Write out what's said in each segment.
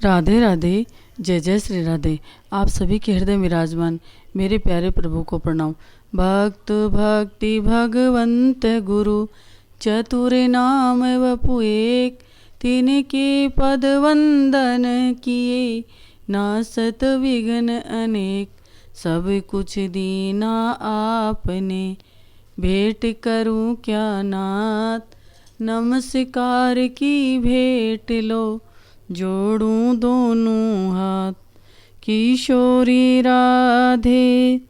राधे राधे। जय जय श्री राधे। आप सभी के हृदय विराजमान मेरे प्यारे प्रभु को प्रणाम। भक्त भक्ति भगवंत गुरु चतुर नाम वपु एक, तिनके पद वंदन किए नासत विघ्न अनेक। सब कुछ दीना आपने भेंट करूं क्या नाथ, नमस्कार की भेंट लो जोड़ूं दोनों हाथ। किशोरी राधे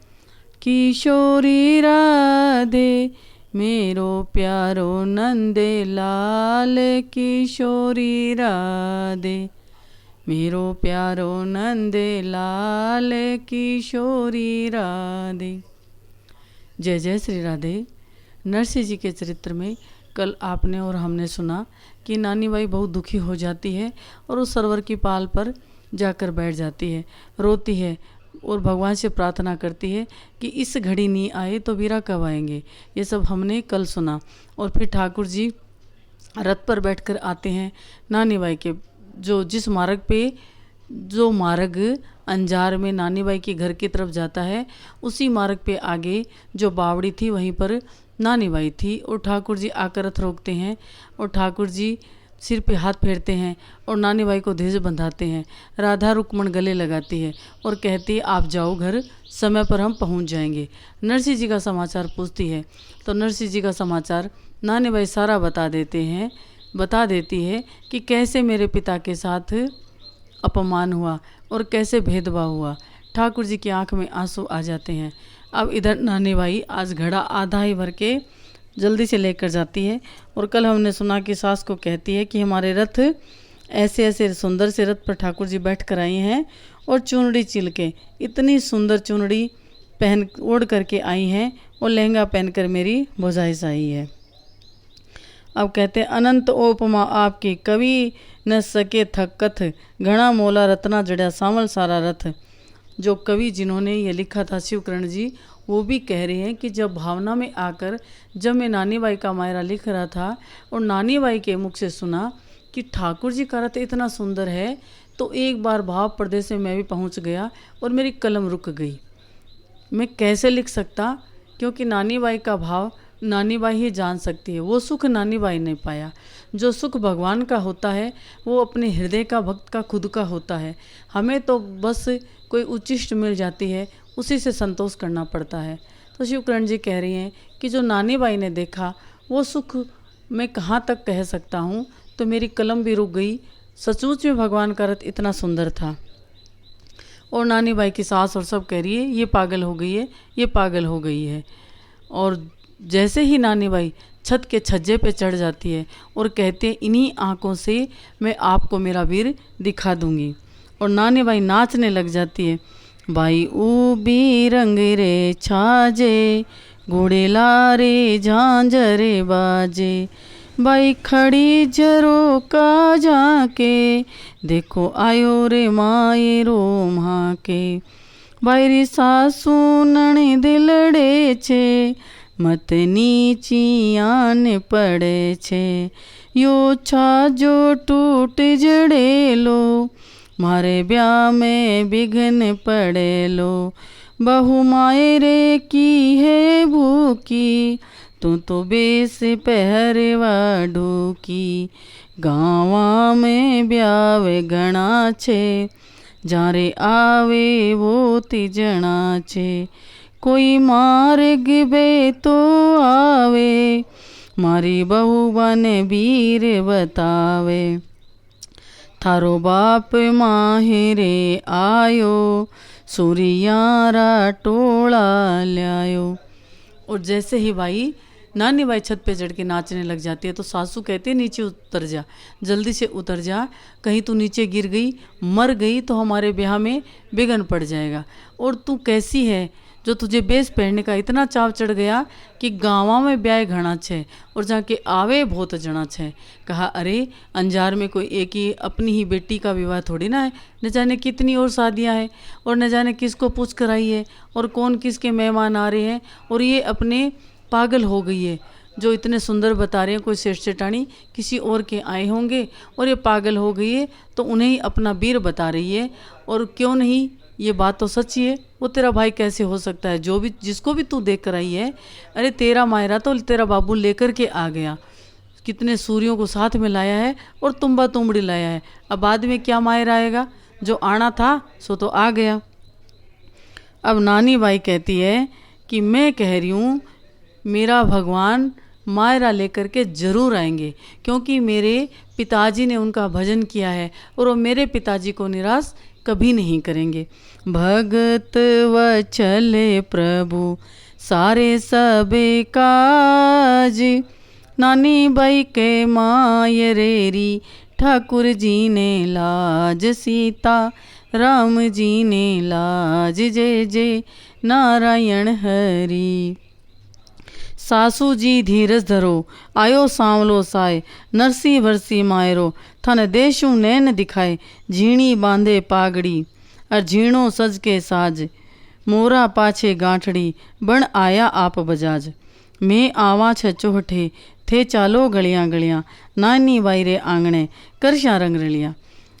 किशोरी राधे मेरो प्यारो नंद लाल। किशोरी राधे मेरो प्यारो नंद लाल। किशोरी राधे। जय जय श्री राधे। नरसिंह जी के चरित्र में कल आपने और हमने सुना कि नानी बाई बहुत दुखी हो जाती है और उस सरोवर की पाल पर जाकर बैठ जाती है, रोती है और भगवान से प्रार्थना करती है कि इस घड़ी नहीं आए तो वीरा कब आएंगे। ये सब हमने कल सुना। और फिर ठाकुर जी रथ पर बैठकर आते हैं नानी बाई के जिस मार्ग पे जो मार्ग अंजार में नानी बाई के घर की तरफ जाता है, उसी मार्ग पे आगे जो बावड़ी थी वहीं पर नानी बाई थी। और ठाकुर जी आकर रथ रोकते हैं और ठाकुर जी सिर पे हाथ फेरते हैं और नानी बाई को ध्वज बंधाते हैं। राधा रुक्मण गले लगाती है और कहती है आप जाओ घर, समय पर हम पहुंच जाएंगे। नरसिंह जी का समाचार पूछती है तो नरसिंह जी का समाचार नानी बाई सारा बता देती है कि कैसे मेरे पिता के साथ अपमान हुआ और कैसे भेदभाव हुआ। ठाकुर जी की आंख में आंसू आ जाते हैं। अब इधर नानी बाई आज घड़ा आधा ही भर के जल्दी से लेकर जाती है। और कल हमने सुना कि सास को कहती है कि हमारे रथ ऐसे ऐसे सुंदर से रथ पर ठाकुर जी बैठ कर आई हैं और चुनड़ी चिल के इतनी सुंदर चुनड़ी पहन ओढ़ करके आई हैं और लहंगा पहनकर मेरी भुजाई साई है। अब कहते हैं अनंत ओपमा आपकी कवि न सके थक कथ, घना मोला रत्ना जड़ा सामल सारा रथ। जो कवि जिन्होंने ये लिखा था शिवकरण जी, वो भी कह रहे हैं कि जब भावना में आकर जब मैं नानी बाई का मायरा लिख रहा था और नानी बाई के मुख से सुना कि ठाकुर जी का रथ इतना सुंदर है, तो एक बार भाव प्रदेश में मैं भी पहुंच गया और मेरी कलम रुक गई। मैं कैसे लिख सकता, क्योंकि नानी बाई का भाव नानी बाई ही जान सकती है। वो सुख नानी बाई ने पाया। जो सुख भगवान का होता है वो अपने हृदय का भक्त का खुद का होता है। हमें तो बस कोई उच्चिष्ट मिल जाती है, उसी से संतोष करना पड़ता है। तो शिवकरण जी कह रही हैं कि जो नानी बाई ने देखा वो सुख मैं कहाँ तक कह सकता हूँ। तो मेरी कलम भी रुक गई। सचमुच में भगवान का रथ इतना सुंदर था। और नानी बाई की सास और सब कह रही है ये पागल हो गई है, ये पागल हो गई है। और जैसे ही नानी बाई छत के छज्जे पे चढ़ जाती है और कहते हैं इन्हीं आँखों से मैं आपको मेरा वीर दिखा दूंगी। और नानी बाई नाचने लग जाती है। बाई ऊबी रंग रे छाजे, घोड़े लारे झांझरे बाजे। बाई खड़ी जरो का जाके, देखो आयो रे माये रो माके। बाई री सासू नणी दिलड़े छे, मत नीची आन पड़े छे। यो छाजो टूट जड़ेलो, मारे ब्याह में विघ्न पड़ेलो। बहु माए रे की है भूकी, तू तो बेस पहरवा ढूकी। गाँवा में ब्यावे घना छे, जारे आवे वो तिजणा छे। कोई मार्ग बे तो आवे, मारी बहू बन वीर बतावे। थारो बाप माहिरे आयो, सूरियारा टोला लायो। और जैसे ही बाई नानी बाई छत पे चढ़ के नाचने लग जाती है तो सासू कहते हैं नीचे उतर जा, जल्दी से उतर जा, कहीं तू नीचे गिर गई मर गई तो हमारे ब्याह में विघ्न पड़ जाएगा। और तू कैसी है जो तुझे बेस पहनने का इतना चाव चढ़ गया कि गाँव में ब्याह घना छे और जाके आवे बहुत जना छे। कहा अरे अंजार में कोई एक ही अपनी ही बेटी का विवाह थोड़ी ना है, न जाने कितनी और शादियां हैं और न जाने किसको पूछ कर आई है और कौन किसके मेहमान आ रहे हैं। और ये अपने पागल हो गई है, जो इतने सुंदर बता रहे हैं कोई सेठ सेठानी किसी और के आए होंगे और ये पागल हो गई है तो उन्हें ही अपना वीर बता रही है। और क्यों नहीं, ये बात तो सच्ची है। वो तेरा भाई कैसे हो सकता है, जो भी जिसको भी तू देख कर आई है, अरे तेरा मायरा तो तेरा बाबू लेकर के आ गया, कितने सूर्यों को साथ में लाया है और तुम्बा तुमड़ी लाया है। अब बाद में क्या मायरा आएगा, जो आना था सो तो आ गया। अब नानी बाई कहती है कि मैं कह रही हूँ मेरा भगवान मायरा लेकर के जरूर आएंगे, क्योंकि मेरे पिताजी ने उनका भजन किया है और वो मेरे पिताजी को निराश कभी नहीं करेंगे। भगत वचले प्रभु सारे सबे काज, नानी बाई के मायरेरी ठाकुर जी ने लाज, सीता राम जी ने लाज, जय जय नारायण हरि। सासू जी धीरज धरो आयो सांवलो साए, नरसी भरसी मायरो थन देशु नैन दिखाए, झीणी बांधे पागड़ी और झीणो सज के साज, मोरा पाछे गांठड़ी बण आया आप बजाज। मैं आवा छ चोहठे थे चालो गलियां गलियां, नानी बाई रे आंगणे करशा रंग रलियां।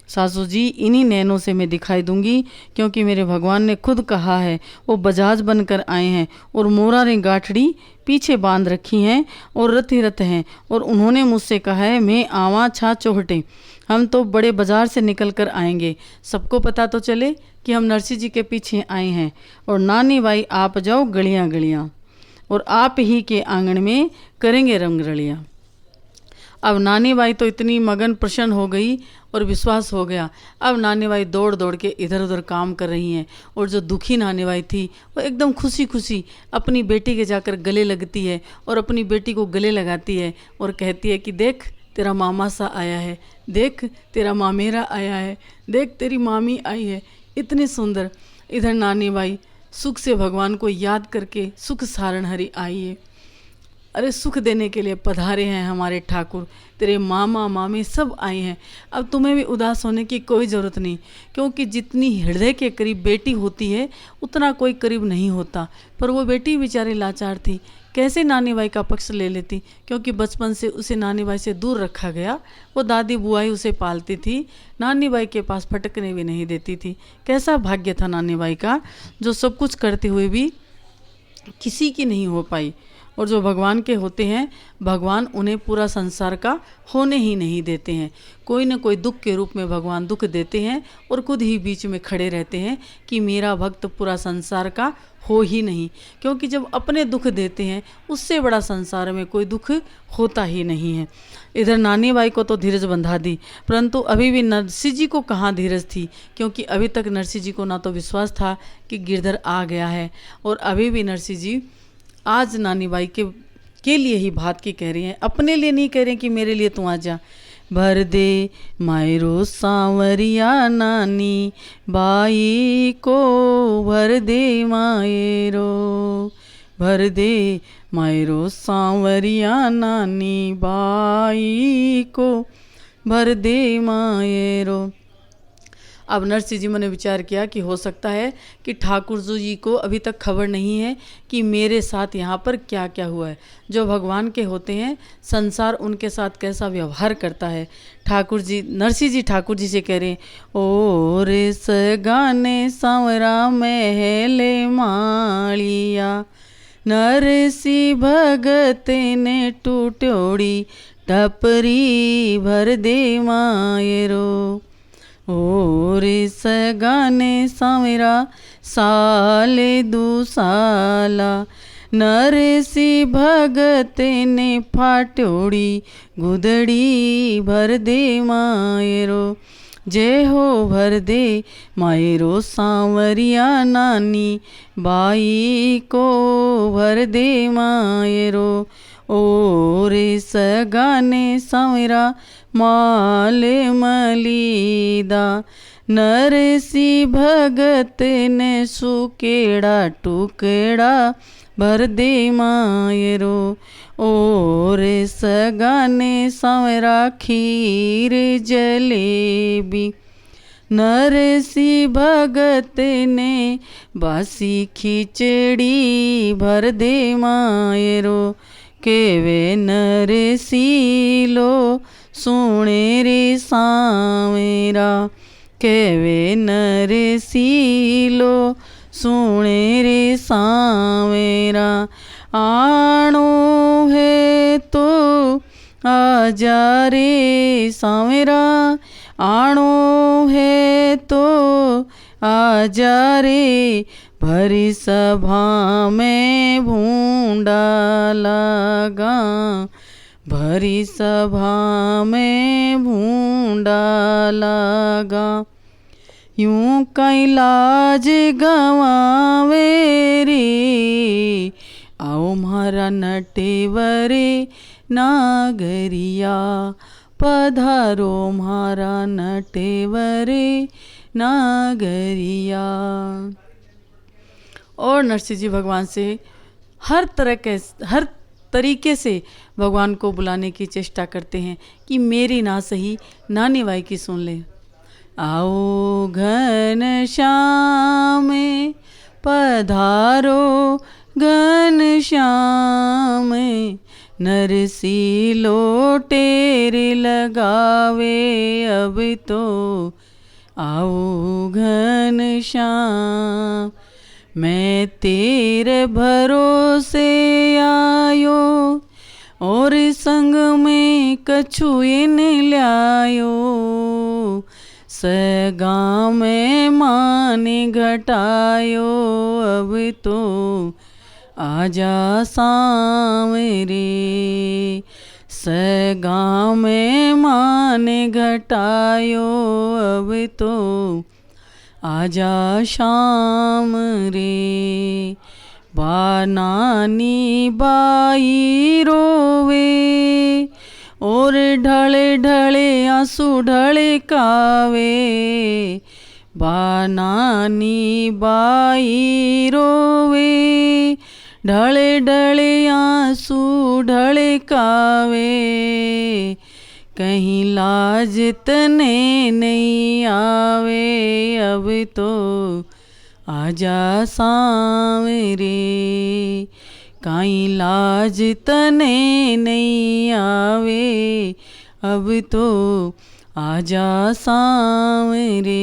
सासू जी इन्हीं नैनों से मैं दिखाई दूंगी, क्योंकि मेरे भगवान ने खुद कहा है वो बजाज बनकर आए हैं और मोरा रे गाठड़ी पीछे बांध रखी हैं और रथ ही रथ हैं। और उन्होंने मुझसे कहा है मैं आवा छा चोहटे, हम तो बड़े बाजार से निकल कर आएंगे, सबको पता तो चले कि हम नरसिंह जी के पीछे आए हैं। और नानी बाई आप जाओ गलियां गलियां और आप ही के आंगन में करेंगे रंग रलियां। अब नानी बाई तो इतनी मगन प्रसन्न हो गई और विश्वास हो गया। अब नानी बाई दौड़ दौड़ के इधर उधर काम कर रही हैं और जो दुखी नानी बाई थी वो एकदम खुशी खुशी अपनी बेटी के जाकर गले लगती है और अपनी बेटी को गले लगाती है और कहती है कि देख तेरा मामा सा आया है, देख तेरा मामेरा आया है, देख तेरी मामी आई है, इतनी सुंदर। इधर नानी बाई सुख से भगवान को याद करके सुख सारण हरि आई है। अरे सुख देने के लिए पधारे हैं हमारे ठाकुर, तेरे मामा मामी सब आए हैं। अब तुम्हें भी उदास होने की कोई ज़रूरत नहीं, क्योंकि जितनी हृदय के करीब बेटी होती है उतना कोई करीब नहीं होता। पर वो बेटी बेचारी लाचार थी, कैसे नानी बाई का पक्ष ले लेती, क्योंकि बचपन से उसे नानी बाई से दूर रखा गया। वो दादी बुआई उसे पालती थी, नानी बाई के पास फटकने भी नहीं देती थी। कैसा भाग्य था नानी बाई का, जो सब कुछ करते हुए भी किसी की नहीं हो पाई। और जो भगवान के होते हैं, भगवान उन्हें पूरा संसार का होने ही नहीं देते हैं। कोई न कोई दुख के रूप में भगवान दुख देते हैं और खुद ही बीच में खड़े रहते हैं कि मेरा भक्त पूरा संसार का हो ही नहीं, क्योंकि जब अपने दुख देते हैं उससे बड़ा संसार में कोई दुख होता ही नहीं है। इधर नानी बाई को तो धीरज बंधा दी, परंतु अभी भी नरसिंह जी को कहाँ धीरज थी, क्योंकि अभी तक नरसिंह जी को ना तो विश्वास था कि गिरधर आ गया है, और अभी भी नरसिंह जी आज नानी बाई के लिए ही बात की कह रही हैं, अपने लिए नहीं कह रहे हैं कि मेरे लिए तू आ जा। भर दे मायरो सांवरिया नानी बाई को, भर दे मायरो, भर दे मायरो सांवरिया नानी बाई को, भर दे मायरो। अब नरसिंह जी ने विचार किया कि हो सकता है कि ठाकुर जी को अभी तक खबर नहीं है कि मेरे साथ यहाँ पर क्या क्या हुआ है। जो भगवान के होते हैं, संसार उनके साथ कैसा व्यवहार करता है। ठाकुर जी, नरसिंह जी ठाकुर जी से कह रहे हैं, ओ रे सगाने सांवरा महले मालिया, नरसिंह भगत ने टूटोड़ी टपरी, भर दे मायरो। ओ रे सगाने सांवरा साले दूसाला, नरसिंह भगत ने फाटोड़ी गुदड़ी, भर दे मायरो। जय हो भर दे मायरो सांवरिया नानी बाई को, भर दे मायरो। ओ रे सगाने सांवरा माले मलीदा, नरसिंह भगत ने सुकेड़ा टुकड़ा, भर दे मायरो। ओ रे सगाने सांवरा खीर जलेबी, नरसिंह भगत ने बासी खिचड़ी, भर दे मायरो। केवे नर सीलो सुने रे सावेरा, केवे नर सीलो सुने रे सावेरा। आणो है तो आजा रे सावेरा, आणो है तो आजा रे, भरी सभा में भूंडा लगा, भरी सभा में भूंडा लगा। यूं कई लाज गवावे रे, आओ म्हारा नटेवरे नागरिया, पधारो म्हारा नटेवरे नागरिया। और नरसिंह जी भगवान से हर तरीके से भगवान को बुलाने की चेष्टा करते हैं कि मेरी ना सही नानी बाई की सुन ले। आओ घन श्याम पधारो घन श्याम, नरसिलो टेरे लगावे अब तो, आओ घन श्याम। मैं तेरे भरोसे आयो, और संग में कछु इन ल्यायो, सगा में माने घटायो अब तो, आजा सांवरे। सगा में माने घटायो अब तो, आजा शाम रे। नानी बाई रोवे, और ढले ढले आंसू ढले कावे, नानी बाई रोवे, ढले ढले आंसू ढले कावे। कहीं लाज तने नहीं आवे अब तो, आजा सांवरे। कहीं लाज तने नहीं आवे अब तो, आजा सांवरे।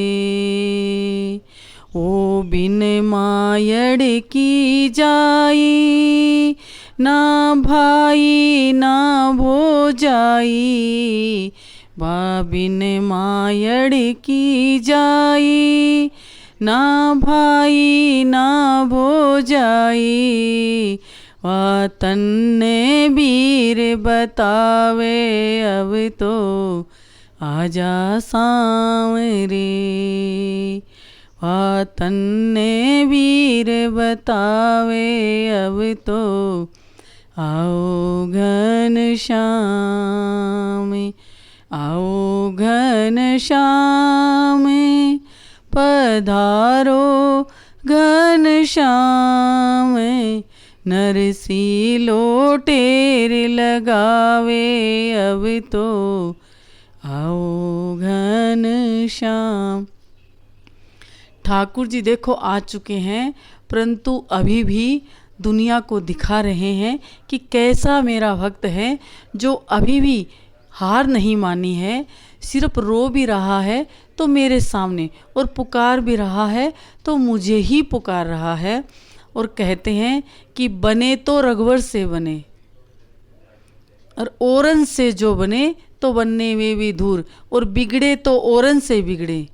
ओ बिन मायड़ की जाई, ना भाई ना भोजाई, बिन मायड़ की जाई, ना भाई ना भोजाई। वतन ने वीर बतावे अब तो, आजा सांवरे। वतन ने वीर बतावे अब तो, आओ घन श्याम, आओ घन श्याम, पधारो घन श्याम, नरसिलो टेरे लगावे अब तो, आओ घन श्याम। ठाकुर जी देखो आ चुके हैं, परंतु अभी भी दुनिया को दिखा रहे हैं कि कैसा मेरा भक्त है जो अभी भी हार नहीं मानी है, सिर्फ रो भी रहा है तो मेरे सामने, और पुकार भी रहा है तो मुझे ही पुकार रहा है। और कहते हैं कि बने तो रघुवर से बने, और ओरन से जो बने तो बनने में भी दूर, और बिगड़े तो ओरन से बिगड़े,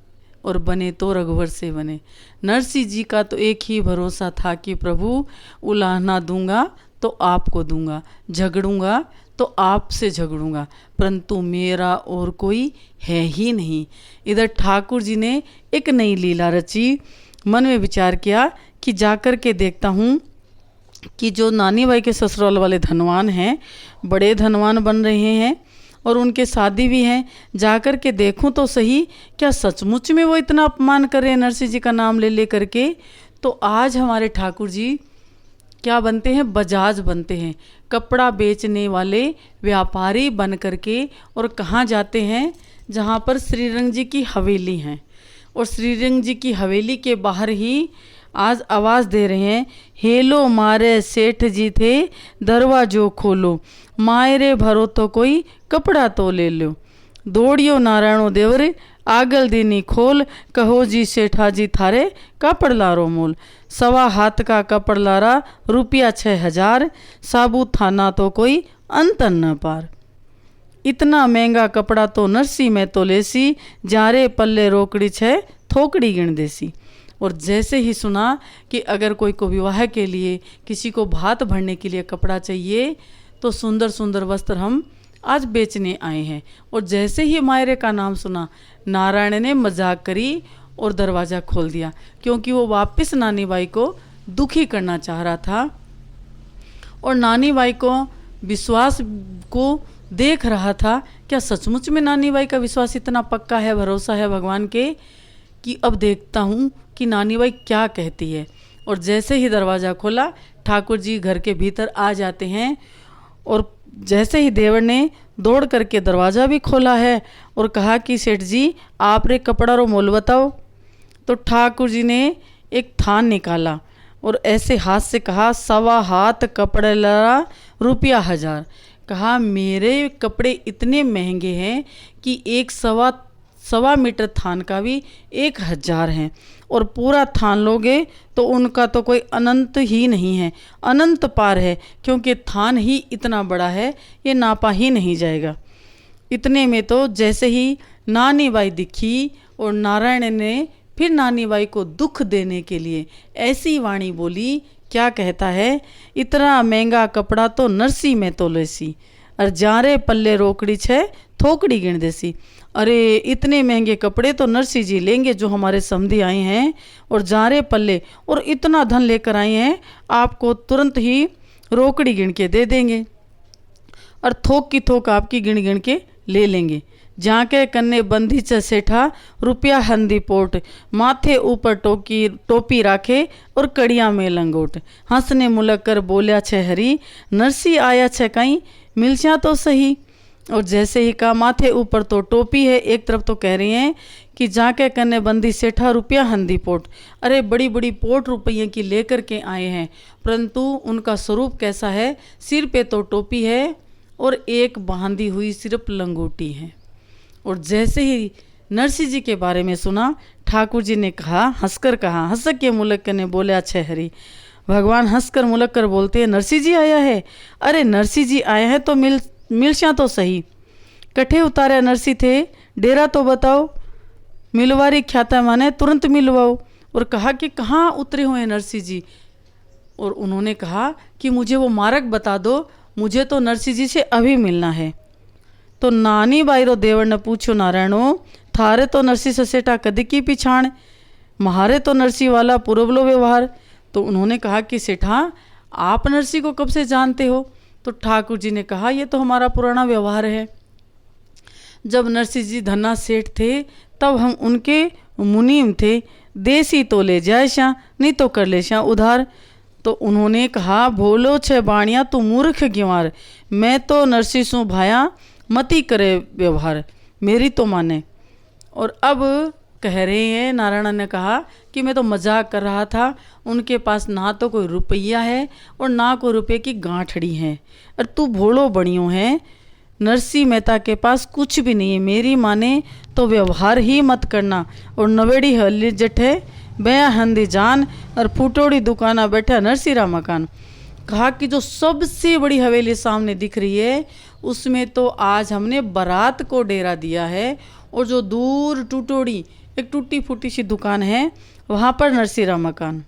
और बने तो रघुवर से बने। नरसिंह जी का तो एक ही भरोसा था कि प्रभु उलाहना दूंगा तो आपको दूंगा, झगड़ूंगा तो आपसे झगड़ूंगा, परंतु मेरा और कोई है ही नहीं। इधर ठाकुर जी ने एक नई लीला रची। मन में विचार किया कि जाकर के देखता हूँ कि जो नानी बाई के ससुराल वाले धनवान हैं, बड़े धनवान बन रहे हैं और उनके शादी भी हैं, जाकर के देखूं तो सही क्या सचमुच में वो इतना अपमान कर रहे हैं नरसिंह जी का नाम ले ले करके। तो आज हमारे ठाकुर जी क्या बनते हैं, बजाज बनते हैं, कपड़ा बेचने वाले व्यापारी बन करके। और कहाँ जाते हैं, जहाँ पर श्रीरंग जी की हवेली हैं, और श्रीरंग जी की हवेली के बाहर ही आज आवाज़ दे रहे हैं, हेलो मारे सेठ जी थे दरवाजो खोलो, मायरे भरो तो कोई कपड़ा तो ले लो, दौड़ियो नारायणो देवरे आगल दीनी खोल, कहो जी सेठा जी थारे कपड़ लारो मोल, सवा हाथ का कपड़ लारा रुपया 6,000, साबुत थाना तो कोई अंतन न पार, इतना महंगा कपड़ा तो नरसी में तो लेसी, जारे पल्ले रोकड़ी छे थोकड़ी गिण देसी। और जैसे ही सुना कि अगर कोई को विवाह के लिए, किसी को भात भरने के लिए कपड़ा चाहिए तो सुंदर सुंदर वस्त्र हम आज बेचने आए हैं। और जैसे ही मायरे का नाम सुना, नारायण ने मजाक करी और दरवाज़ा खोल दिया, क्योंकि वो वापस नानी बाई को दुखी करना चाह रहा था और नानी बाई को विश्वास को देख रहा था। क्या सचमुच में नानी बाई का विश्वास इतना पक्का है, भरोसा है भगवान के, कि अब देखता हूँ कि नानी बाई क्या कहती है। और जैसे ही दरवाज़ा खोला, ठाकुर जी घर के भीतर आ जाते हैं और जैसे ही देवर ने दौड़ करके दरवाज़ा भी खोला है और कहा कि सेठ जी आप रे कपड़ा रो मोल बताओ, तो ठाकुर जी ने एक थान निकाला और ऐसे हाथ से कहा, सवा हाथ कपड़े लड़ा रुपया 1,000। कहा मेरे कपड़े इतने महंगे हैं कि एक सवा मीटर थान का भी 1,000 है, और पूरा थान लोगे तो उनका तो कोई अनंत ही नहीं है, अनंत पार है, क्योंकि थान ही इतना बड़ा है, ये नापा ही नहीं जाएगा। इतने में तो जैसे ही नानी बाई दिखी और नारायण ने फिर नानी बाई को दुख देने के लिए ऐसी वाणी बोली, क्या कहता है, इतना महंगा कपड़ा तो नरसी में तो लेसी, और जारे पल्ले रोकड़ी छे थोकड़ी गिण देसी। अरे इतने महंगे कपड़े तो नरसी जी लेंगे जो हमारे समधी आए हैं, और जारे पल्ले और इतना धन लेकर आए हैं, आपको तुरंत ही रोकड़ी गिन के दे देंगे और थोक की थोक आपकी गिन गिन के ले लेंगे। जाके कन्ने बंदी च सेठा रुपया हंदी पोट, माथे ऊपर टोपी राखे और कड़िया में लंगोट, हंसने मुलक कर बोलिया छे हरी, नरसी आया छे कहीं मिलचा तो सही। और जैसे ही कहा माथे ऊपर तो टोपी है, एक तरफ तो कह रही हैं कि जाके कन्ने बंदी सेठा रुपया हंदी पोट, अरे बड़ी बड़ी पोट रुपये की लेकर के आए हैं, परंतु उनका स्वरूप कैसा है, सिर पे तो टोपी है और एक बांधी हुई सिर्फ लंगोटी है। और जैसे ही नरसी जी के बारे में सुना, ठाकुर जी ने कहा, हंसकर कहा, हंसक के मुलक ने बोले अच्छे हरी, भगवान हंसकर मुलक कर बोलते हैं, नरसी जी आया है, अरे नरसी जी आए हैं तो मिलशा तो सही, कठे उतारे नरसी थे, डेरा तो बताओ, मिलवारी ख्याता माने तुरंत मिलवाओ। और कहा कि कहाँ उतरे हुए हैं नरसी जी, और उन्होंने कहा कि मुझे वो मार्ग बता दो, मुझे तो नरसी जी से अभी मिलना है। तो नानी बाईरो देवर ने पूछो, नारायणो थारे तो नरसी ससेटा कदी की पिछाण, महारे तो नरसी वाला पुरबलो व्यवहार। तो उन्होंने कहा कि सेठा आप नरसी को कब से जानते हो? तो ठाकुर जी ने कहा, ये तो हमारा पुराना व्यवहार है, जब नरसी जी धन्ना सेठ थे तब हम उनके मुनीम थे, देसी तो ले जाए श्या नहीं तो कर ले श्या उधार। तो उन्होंने कहा, भोलो छे बाणिया तू मूर्ख ग्यवार, मैं तो नरसी सु भाया मती करे व्यवहार, मेरी तो माने। और अब कह रहे हैं, नारायण ने कहा कि मैं तो मजाक कर रहा था, उनके पास ना तो कोई रुपया है और ना कोई रुपये की गांठड़ी है, और तू भोलो बणियो है, नरसी मेहता के पास कुछ भी नहीं है, मेरी माने तो व्यवहार ही मत करना। और नवेड़ी हल्ली जठे बया हंदी जान, और फूटोड़ी दुकाना बैठा नरसीरा मकान। कहा कि जो सबसे बड़ी हवेली सामने दिख रही है उसमें तो आज हमने बारात को डेरा दिया है, और जो दूर टूटोड़ी एक टूटी फूटी सी दुकान है वहाँ पर नरसीरा मकान।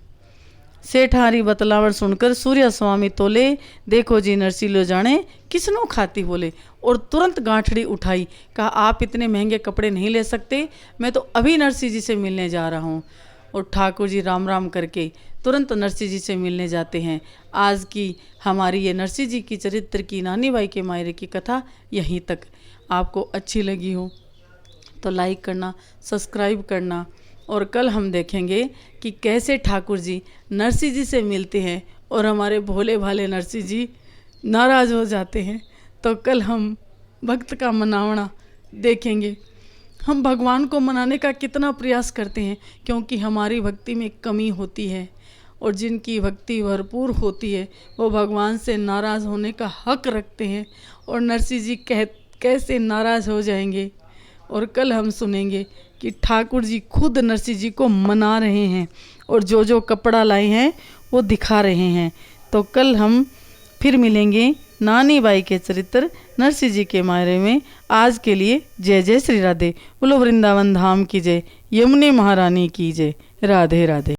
सेठारी बतलावर सुनकर सूर्य स्वामी तोले, देखो जी नरसी लो जाने किसनो खाती बोले, और तुरंत गांठड़ी उठाई। कहा, आप इतने महंगे कपड़े नहीं ले सकते, मैं तो अभी नरसी जी से मिलने जा रहा हूँ। और ठाकुर जी राम राम करके तुरंत नरसी जी से मिलने जाते हैं। आज की हमारी ये नरसी जी की चरित्र की, नानी बाई के मायरे की कथा यहीं तक। आपको अच्छी लगी हो तो लाइक करना, सब्सक्राइब करना, और कल हम देखेंगे कि कैसे ठाकुर जी नरसी जी से मिलते हैं और हमारे भोले भाले नरसी जी नाराज़ हो जाते हैं। तो कल हम भक्त का मनावना देखेंगे, हम भगवान को मनाने का कितना प्रयास करते हैं, क्योंकि हमारी भक्ति में कमी होती है। और जिनकी भक्ति भरपूर होती है वो भगवान से नाराज़ होने का हक रखते हैं। और नरसिंह जी कैसे नाराज़ हो जाएंगे। और कल हम सुनेंगे कि ठाकुर जी खुद नरसिंह जी को मना रहे हैं और जो जो कपड़ा लाए हैं वो दिखा रहे हैं। तो कल हम फिर मिलेंगे नानी बाई के चरित्र नरसिंह जी के मायरे में। आज के लिए जय जय श्री राधे। बोलो वृंदावन धाम की जय, यमुने महारानी की जय। राधे राधे।